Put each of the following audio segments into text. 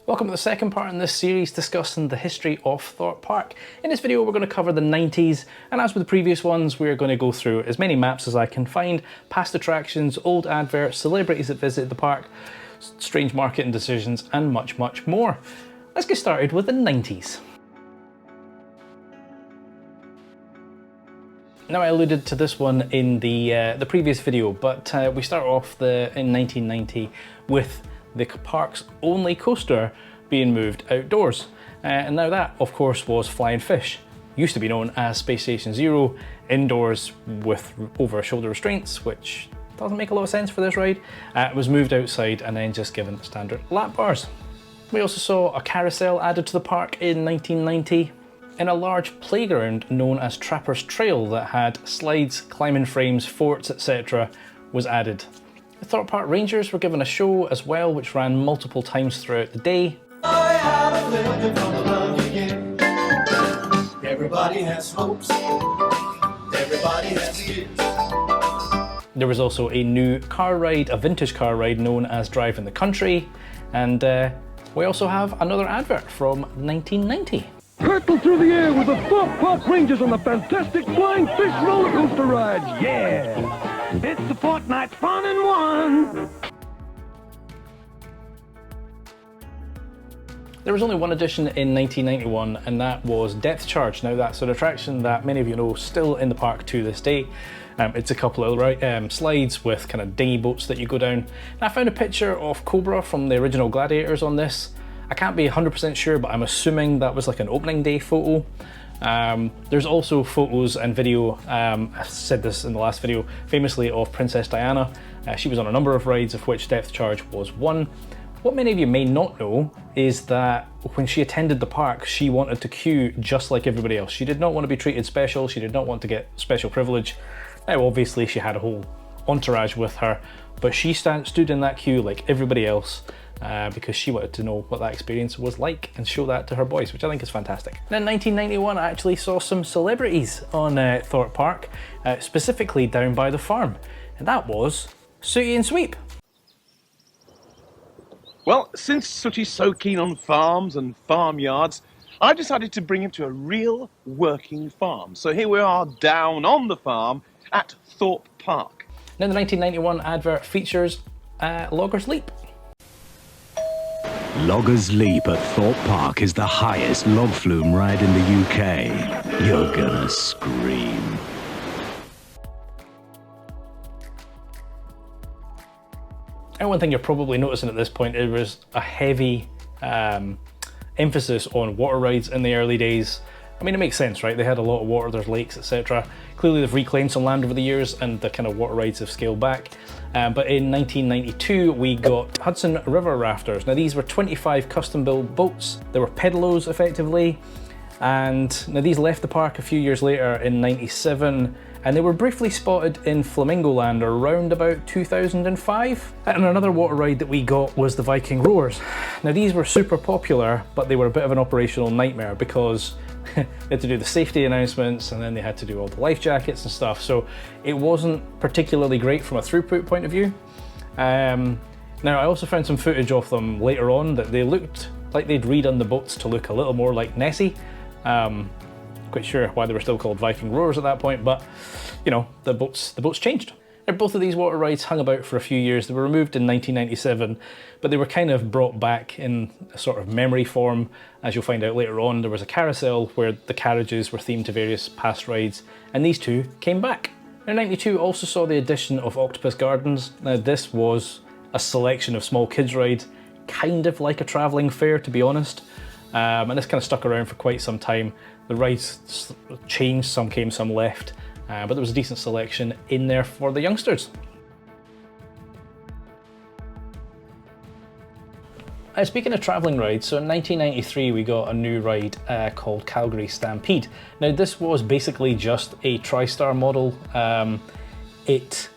Welcome to the second part in this series discussing the history of Thorpe Park. In this video we're going to cover the 90s, and as with the previous ones we're going to go through as many maps as I can find, past attractions, old adverts, celebrities that visit the park, strange marketing decisions and much more. Let's get started with the 90s. Now, I alluded to this one in the previous video, but we start off in 1990 with the park's only coaster being moved outdoors. And now that, of course, was Flying Fish. Used to be known as Space Station Zero, indoors with over-shoulder restraints, which doesn't make a lot of sense for this ride. It was moved outside and then just given standard lap bars. We also saw a carousel added to the park in 1990 in a large playground known as Trapper's Trail that had slides, climbing frames, forts, etc. was added. The Thorpe Park Rangers were given a show as well, which ran multiple times throughout the day. Everybody has hopes. Everybody has kids. There was also a new car ride, a vintage car ride known as Driving the Country, and we also have another advert from 1990. Hurtle through the air with the Thorpe Park Rangers on the fantastic Flying Fish roller coaster ride. Yeah! It's the fortnight fun in one! There was only one addition in 1991, and that was Depth Charge. Now, that's an attraction that many of you know still in the park to this day. It's a couple of slides with kind of dinghy boats that you go down. And I found a picture of Cobra from the original Gladiators on this. I can't be 100% sure, but I'm assuming that was like an opening day photo. There's also photos and video, I said this in the last video, famously of Princess Diana. She was on a number of rides, of which Depth Charge was one. What many of you may not know is that when she attended the park, she wanted to queue just like everybody else. She did not want to be treated special, she did not want to get special privilege. Now obviously she had a whole entourage with her, but she stood in that queue like everybody else. Because she wanted to know what that experience was like and show that to her boys, which I think is fantastic. And in 1991 I actually saw some celebrities on Thorpe Park, specifically down by the farm, and that was Sooty and Sweep. Well, since Sooty's so keen on farms and farmyards, I've decided to bring him to a real working farm. So here we are down on the farm at Thorpe Park. Now the 1991 advert features Logger's Leap. Logger's Leap at Thorpe Park is the highest log flume ride in the UK. You're gonna scream. And one thing you're probably noticing at this point, it was a heavy emphasis on water rides in the early days. I mean, it makes sense, right? They had a lot of water, there's lakes, etc. Clearly they've reclaimed some land over the years and the kind of water rides have scaled back. But in 1992, we got Hudson River rafters. Now these were 25 custom-built boats. They were pedalos, effectively. And now these left the park a few years later in 97, and they were briefly spotted in Flamingo Land around about 2005. And another water ride that we got was the Viking Roars. Now these were super popular, but they were a bit of an operational nightmare because they had to do the safety announcements and then they had to do all the life jackets and stuff. So it wasn't particularly great from a throughput point of view. Now I also found some footage of them later on that they looked like they'd redone the boats to look a little more like Nessie. Quite sure why they were still called Viking Roars at that point, but you know, the boats changed. Now, both of these water rides hung about for a few years. They were removed in 1997, but they were kind of brought back in a sort of memory form. As you'll find out later on, there was a carousel where the carriages were themed to various past rides, and these two came back. Now, 92 also saw the addition of Octopus Gardens. Now, this was a selection of small kids rides, kind of like a travelling fair, to be honest. And this kind of stuck around for quite some time. The rides changed, some came, some left. But there was a decent selection in there for the youngsters. Speaking of travelling rides, so in 1993 we got a new ride called Calgary Stampede. Now this was basically just a TriStar model. It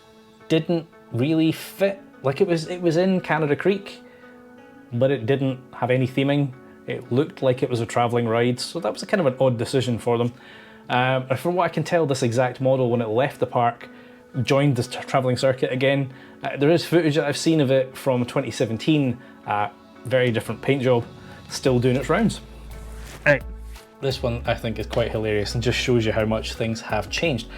didn't really fit, like it was in Canada Creek, but it didn't have any theming. It looked like it was a travelling ride, so that was a kind of an odd decision for them. From what I can tell, this exact model, when it left the park, joined the travelling circuit again. There is footage that I've seen of it from 2017, very different paint job. still doing its rounds. This one I think is quite hilarious and just shows you how much things have changed.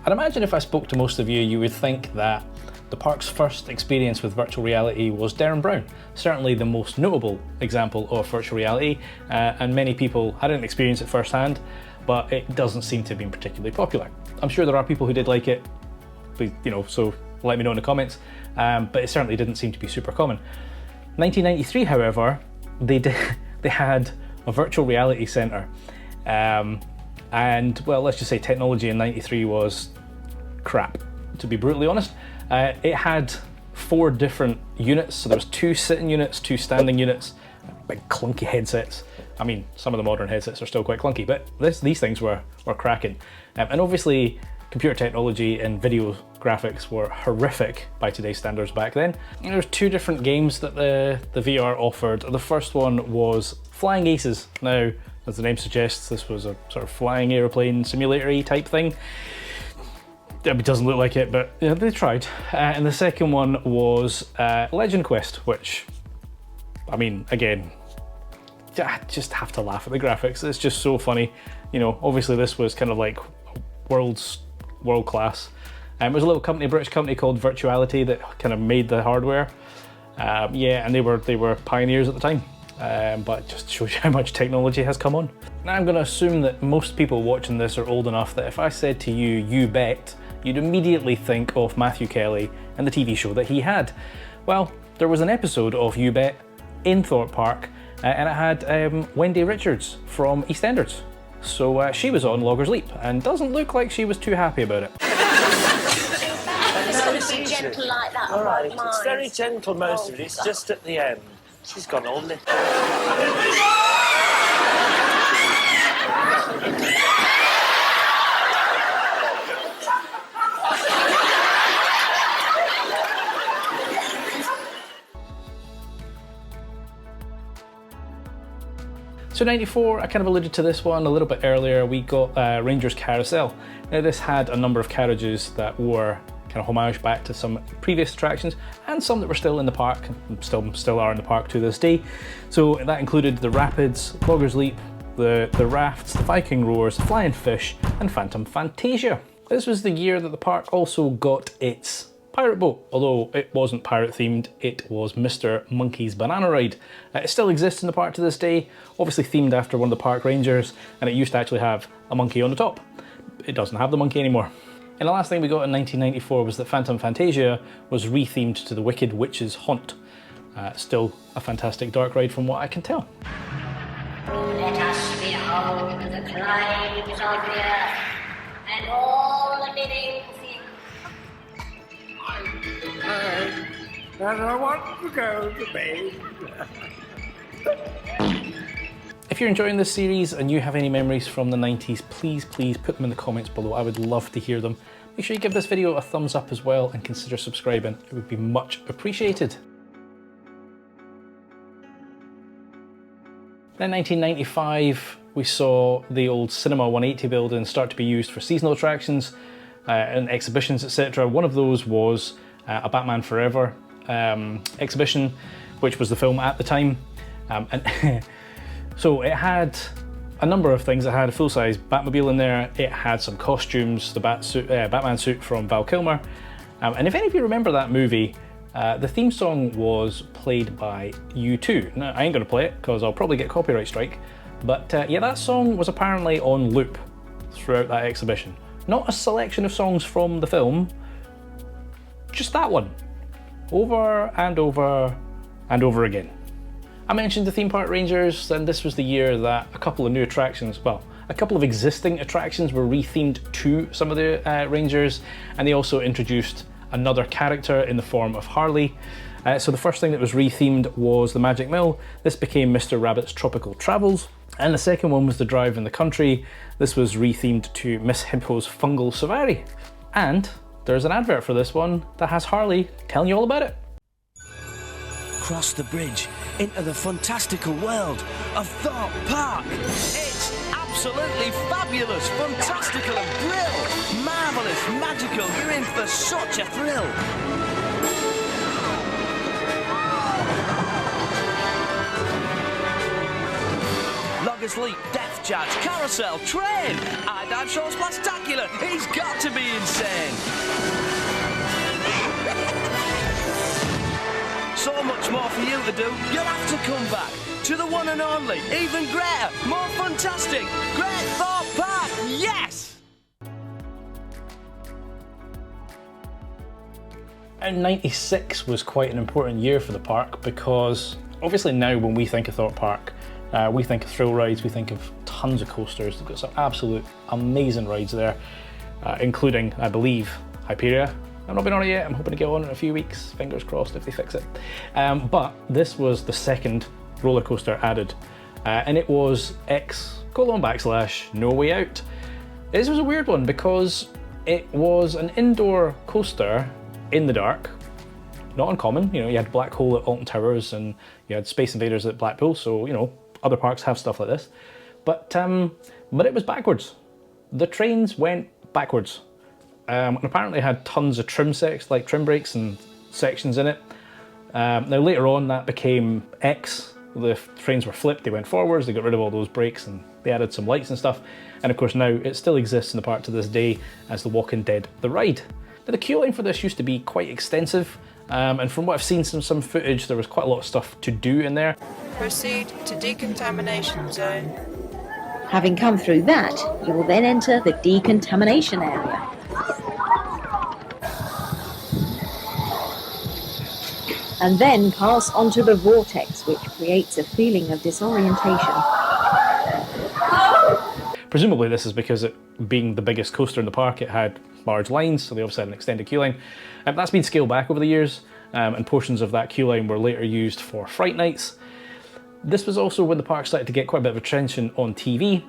I'd imagine if I spoke to most of you, you would think that the park's first experience with virtual reality was Derren Brown, certainly the most notable example of virtual reality, and many people hadn't experienced it firsthand, but it doesn't seem to have been particularly popular. I'm sure there are people who did like it, but, you know, so let me know in the comments, but it certainly didn't seem to be super common. 1993, however, they had a virtual reality centre, and well, let's just say technology in 93 was crap, to be brutally honest. It had 4 different units, so there was 2 sitting units, 2 standing units, big clunky headsets. I mean, some of the modern headsets are still quite clunky, but these things were cracking. And obviously, computer technology and video graphics were horrific by today's standards back then. And there's 2 different games that the VR offered. The first one was Flying Aces. Now, as the name suggests, this was a sort of flying aeroplane simulator-y type thing. It doesn't look like it, but yeah, they tried. And the second one was Legend Quest, which, I mean, again, I just have to laugh at the graphics. It's just so funny. You know, obviously this was kind of like world class. It was a little company, British company called Virtuality that kind of made the hardware. Yeah, and they were pioneers at the time. But it just shows you how much technology has come on. Now I'm going to assume that most people watching this are old enough that if I said to you, "You bet," you'd immediately think of Matthew Kelly and the TV show that he had. Well, there was an episode of You Bet in Thorpe Park, and it had Wendy Richards from EastEnders. So she was on Loggers Leap, and doesn't look like she was too happy about it. It's be gentle like that. All right, it's very gentle most of it. It's just at the end. She's gone all lit. So 94, I kind of alluded to this one a little bit earlier, we got Rangers Carousel. Now this had a number of carriages that were kind of homage back to some previous attractions, and some that were still in the park, and still are in the park to this day. So that included the Rapids, Loggers Leap, the Rafts, the Viking Roars, Flying Fish, and Phantom Fantasia. This was the year that the park also got its pirate boat, although it wasn't pirate themed, it was Mr. Monkey's Banana Ride. It still exists in the park to this day, obviously themed after one of the park rangers, and it used to actually have a monkey on the top. It doesn't have the monkey anymore. And the last thing we got in 1994 was that Phantom Fantasia was rethemed to the Wicked Witch's Haunt. Still a fantastic dark ride from what I can tell. Let us behold the climes of the earth and all the living things. And I want to go to bed. If you're enjoying this series and you have any memories from the 90s, please put them in the comments below. I would love to hear them. Make sure you give this video a thumbs up as well and consider subscribing. It would be much appreciated. Then 1995, we saw the old Cinema 180 building start to be used for seasonal attractions and exhibitions, etc. One of those was a Batman Forever exhibition, which was the film at the time. So it had a number of things. It had a full-size Batmobile in there, it had some costumes, the Batman suit from Val Kilmer, and if any of you remember that movie, the theme song was played by U2. Now, I ain't going to play it because I'll probably get copyright strike, but yeah, that song was apparently on loop throughout that exhibition. Not a selection of songs from the film, just that one, over and over and over again. I mentioned the Theme Park Rangers, and this was the year that a couple of new attractions, well, a couple of existing attractions were rethemed to some of the Rangers, and they also introduced another character in the form of Harley. So the first thing that was rethemed was the Magic Mill. This became Mr. Rabbit's Tropical Travels. And the second one was the Drive in the Country. This was rethemed to Miss Hippo's Fungal Safari. And there's an advert for this one that has Harley telling you all about it. Cross the bridge into the fantastical world of Thorpe Park. It's absolutely fabulous, fantastical and brill, marvellous, magical. You're in for such a thrill. Tiger's Leap, Death Charge, Carousel, Train, High Dive Show Splastacular. He's got to be insane. So much more for you to do. You'll have to come back to the one and only, even greater, more fantastic, Great Thorpe Park. Yes! And 96 was quite an important year for the park because obviously now when we think of Thorpe Park, we think of thrill rides, we think of tons of coasters. They've got some absolute amazing rides there, including, I believe, Hyperia. I've not been on it yet, I'm hoping to get on in a few weeks, fingers crossed if they fix it. But this was the second roller coaster added, and it was X:/No Way Out. This was a weird one because it was an indoor coaster in the dark. Not uncommon, you know, you had Black Hole at Alton Towers and you had Space Invaders at Blackpool, so you know, other parks have stuff like this. But it was backwards. The trains went backwards. And apparently had tons of trim brakes and sections in it. Now later on that became X. The trains were flipped, they went forwards, they got rid of all those brakes and they added some lights and stuff. And of course now it still exists in the park to this day as The Walking Dead The Ride. Now the queue line for this used to be quite extensive, and from what I've seen some footage, there was quite a lot of stuff to do in there. Proceed to decontamination zone. Having come through that, you will then enter the decontamination area. And then pass onto the vortex, which creates a feeling of disorientation. Presumably this is because it being the biggest coaster in the park, it had large lines, so they obviously had an extended queue line. That's been scaled back over the years, and portions of that queue line were later used for Fright Nights. This was also when the park started to get quite a bit of attention on TV,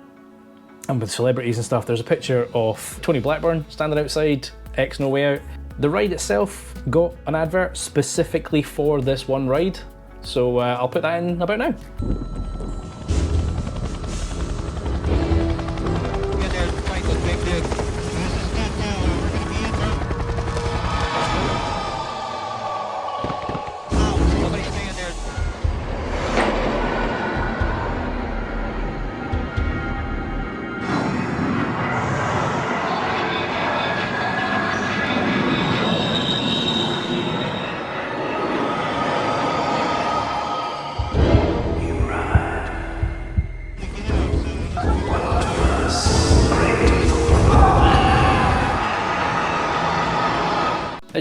and with celebrities and stuff. There's a picture of Tony Blackburn standing outside X:/No Way Out. The ride itself got an advert specifically for this one ride, so I'll put that in about now.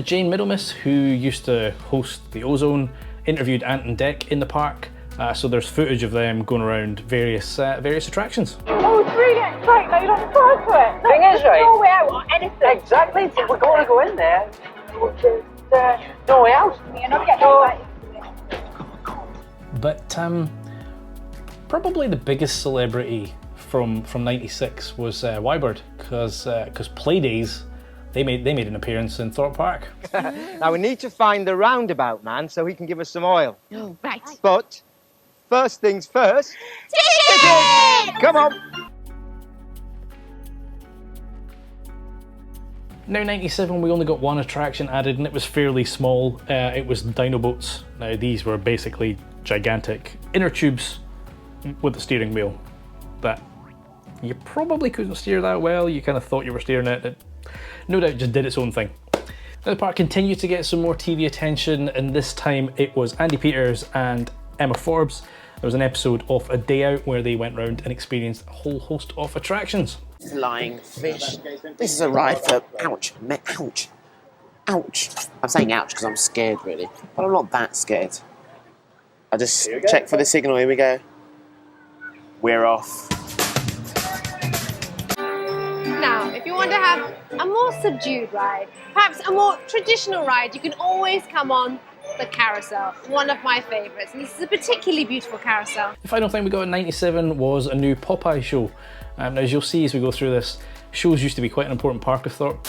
Jane Middlemiss, who used to host the Ozone, interviewed Ant and Dec in the park, so there's footage of them going around various attractions. Oh, it's really exciting that you don't refer to it. Thing is, right? No way out or anything. Exactly, we're going to go in there, which is no way out. You're not getting excited. But probably the biggest celebrity from '96 was Wybird, because Playdays, they made an appearance in Thorpe Park. Now we need to find the roundabout man so he can give us some oil. Oh, right. But first things first. Ticket! Come on. Now 97, we only got one attraction added, and it was fairly small. It was Dino Boats. Now these were basically gigantic inner tubes with the steering wheel, but you probably couldn't steer that well. You kind of thought you were steering it. It no doubt just did its own thing. Now the park continued to get some more TV attention, and this time it was Andy Peters and Emma Forbes. There was an episode of A Day Out where they went round and experienced a whole host of attractions. Flying fish. This is a ride for ouch, ouch, ouch. I'm saying ouch because I'm scared really, but I'm not that scared. I just check for the signal, here we go. We're off. Now, if you want to have a more subdued ride, perhaps a more traditional ride, you can always come on the carousel, one of my favourites. And this is a particularly beautiful carousel. The final thing we got in '97 was a new Popeye show. Now, as you'll see as we go through this, shows used to be quite an important part of Thorpe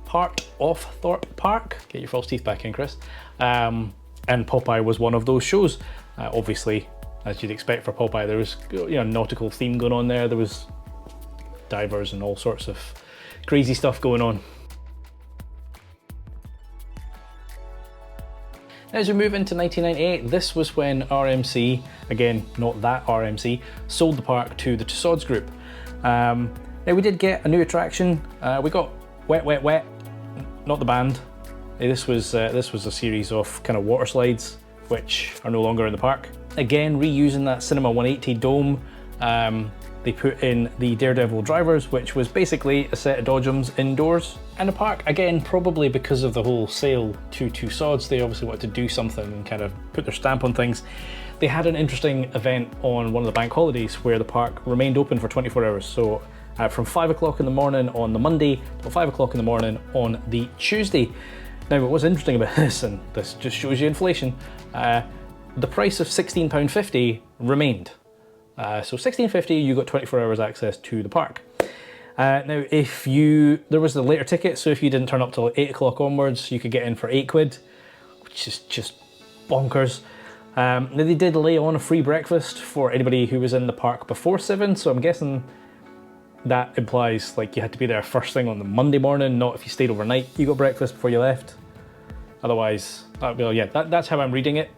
Park. Get your false teeth back in, Chris. And Popeye was one of those shows. Obviously, as you'd expect for Popeye, there was nautical theme going on there. There was divers and all sorts of crazy stuff going on. As we move into 1998, this was when RMC, again, not that RMC, sold the park to the Tussauds Group. Now we did get a new attraction. We got Wet Wet Wet, not the band. This was a series of kind of water slides which are no longer in the park. Again, reusing that Cinema 180 dome. They put in the Daredevil drivers, which was basically a set of dodgems indoors. And the park, again, probably because of the whole sale to Tussauds, they obviously wanted to do something and kind of put their stamp on things. They had an interesting event on one of the bank holidays where the park remained open for 24 hours. So from 5 o'clock in the morning on the Monday till 5 o'clock in the morning on the Tuesday. Now, what's interesting about this, and this just shows you inflation, the price of £16.50 remained. So £16.50, you got 24 hours access to the park. Now, there was the later ticket, so if you didn't turn up till 8 o'clock onwards, you could get in for £8, which is just bonkers. Now, they did lay on a free breakfast for anybody who was in the park before 7, so I'm guessing that implies like you had to be there first thing on the Monday morning, not if you stayed overnight, you got breakfast before you left. Otherwise, well, yeah, that's how I'm reading it.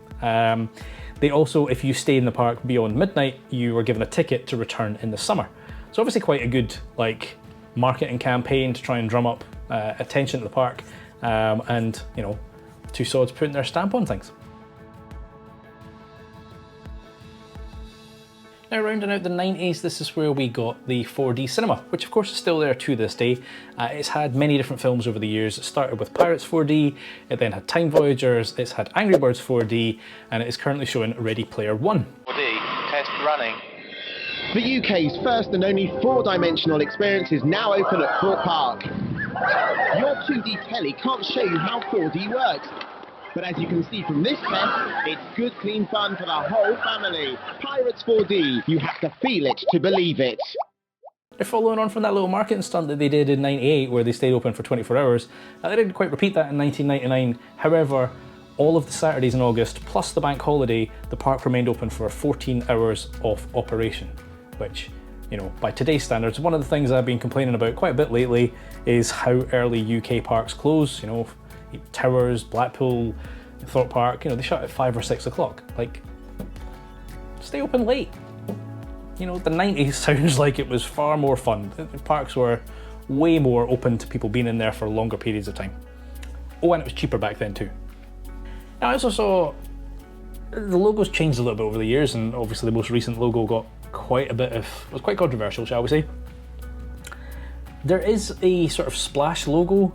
They also, if you stayed in the park beyond midnight, you were given a ticket to return in the summer. So obviously quite a good like marketing campaign to try and drum up attention to the park, and you know, Tussauds putting their stamp on things. Now, rounding out the 90s, this is where we got the 4D cinema, which of course is still there to this day. It's had many different films over the years. It started with Pirates 4D, it then had Time Voyagers, it's had Angry Birds 4D, and it is currently showing Ready Player One. 4D, test running. The UK's first and only four-dimensional experience is now open at Thorpe Park. Your 2D telly can't show you how 4D works. But as you can see from this test, it's good, clean fun for the whole family. Pirates 4D, you have to feel it to believe it. They're following on from that little marketing stunt that they did in '98 where they stayed open for 24 hours. They didn't quite repeat that in 1999. However, all of the Saturdays in August, plus the bank holiday, the park remained open for 14 hours of operation, which, you know, by today's standards, one of the things I've been complaining about quite a bit lately is how early UK parks close. You know, Towers, Blackpool, Thorpe Park, you know, they shut at 5 or 6 o'clock. Like, stay open late. You know, the 90s sounds like it was far more fun. The parks were way more open to people being in there for longer periods of time. Oh, and it was cheaper back then too. Now, I also saw the logo's changed a little bit over the years, and obviously the most recent logo got quite a bit of, was quite controversial, shall we say. There is a sort of splash logo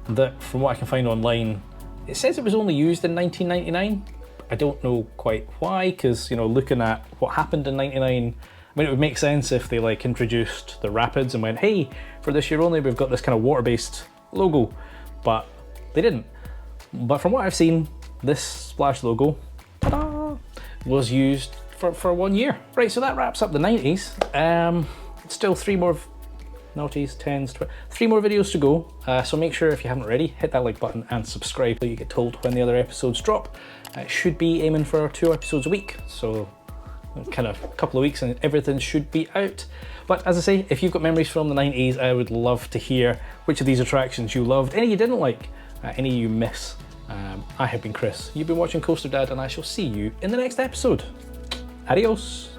that, from what I can find online, it says it was only used in 1999. I don't know quite why, because, you know, looking at what happened in 99, I mean, it would make sense if they like introduced the Rapids and went, hey, for this year only, we've got this kind of water-based logo, but they didn't. But from what I've seen, this splash logo, ta-da, was used for 1 year. Right, so that wraps up the 90s. Still 3 more noughties, 10s, 3 more videos to go, so make sure if you haven't already, hit that like button and subscribe so you get told when the other episodes drop. It should be aiming for 2 episodes a week, so kind of a couple of weeks and everything should be out. But as I say, if you've got memories from the 90s, I would love to hear which of these attractions you loved, any you didn't like, any you miss. I have been Chris, you've been watching Coaster Dad, and I shall see you in the next episode. Adios!